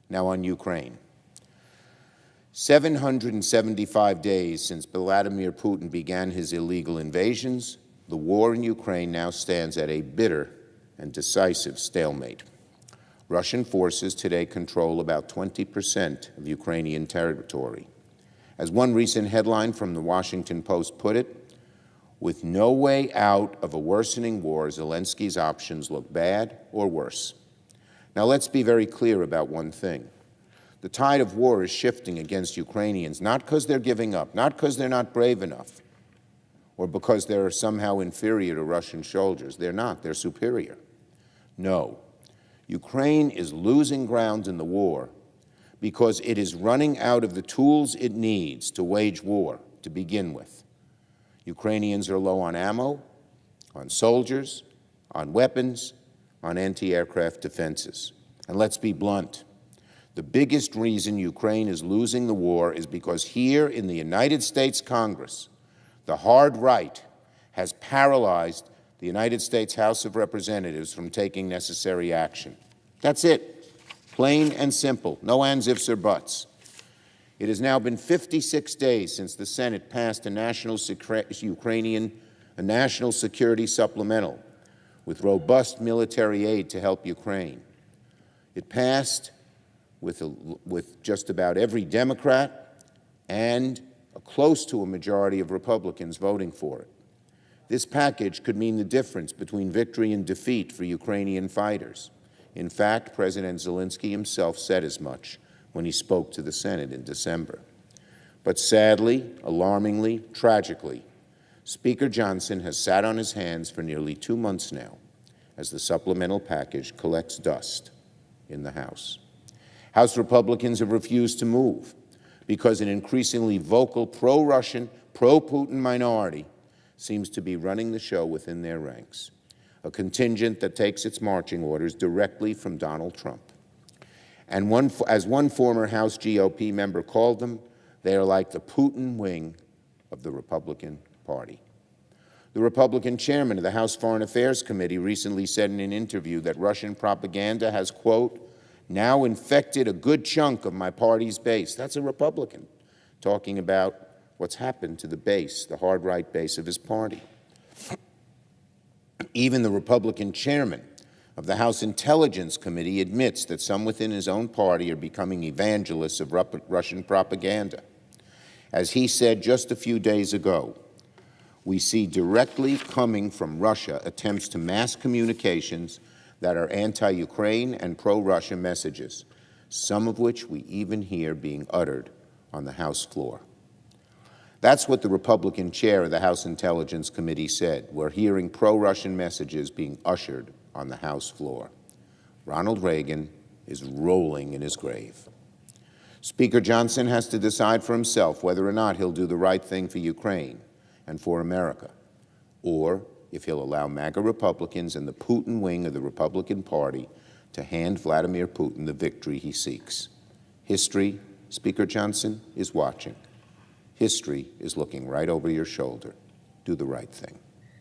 Now on Ukraine. 775 days since Vladimir Putin began his illegal invasions, the war in Ukraine now stands at a bitter and decisive stalemate. Russian forces today control about 20% of Ukrainian territory. As one recent headline from the Washington Post put it, with no way out of a worsening war, Zelensky's options look bad or worse. Now let's be very clear about one thing. The tide of war is shifting against Ukrainians, not because they're giving up, not because they're not brave enough, or because they're somehow inferior to Russian soldiers. They're not. They're superior. No. Ukraine is losing ground in the war because it is running out of the tools it needs to wage war to begin with. Ukrainians are low on ammo, on soldiers, on weapons, on anti-aircraft defenses. And let's be blunt. The biggest reason Ukraine is losing the war is because here in the United States Congress, the hard right has paralyzed the United States House of Representatives from taking necessary action. That's it. Plain and simple. No ands, ifs, or buts. It has now been 56 days since the Senate passed a national security supplemental with robust military aid to help Ukraine. It passed with just about every Democrat and close to a majority of Republicans voting for it. This package could mean the difference between victory and defeat for Ukrainian fighters. In fact, President Zelensky himself said as much when he spoke to the Senate in December. But sadly, alarmingly, tragically, Speaker Johnson has sat on his hands for nearly 2 months now as the supplemental package collects dust in the House. House Republicans have refused to move because an increasingly vocal pro-Russian, pro-Putin minority seems to be running the show within their ranks, a contingent that takes its marching orders directly from Donald Trump. And as one former House GOP member called them, they are like the Putin wing of the Republican Party. The Republican chairman of the House Foreign Affairs Committee recently said in an interview that Russian propaganda has, quote, now infected a good chunk of my party's base. That's a Republican talking about what's happened to the base, the hard right base of his party. Even the Republican chairman of the House Intelligence Committee admits that some within his own party are becoming evangelists of Russian propaganda. As he said just a few days ago, we see directly coming from Russia attempts to mass communications that are anti-Ukraine and pro-Russia messages, some of which we even hear being uttered on the House floor. That's what the Republican chair of the House Intelligence Committee said. We're hearing pro-Russian messages being ushered on the House floor. Ronald Reagan is rolling in his grave. Speaker Johnson has to decide for himself whether or not he'll do the right thing for Ukraine and for America, or if he'll allow MAGA Republicans and the Putin wing of the Republican Party to hand Vladimir Putin the victory he seeks. History, Speaker Johnson, is watching. History is looking right over your shoulder. Do the right thing.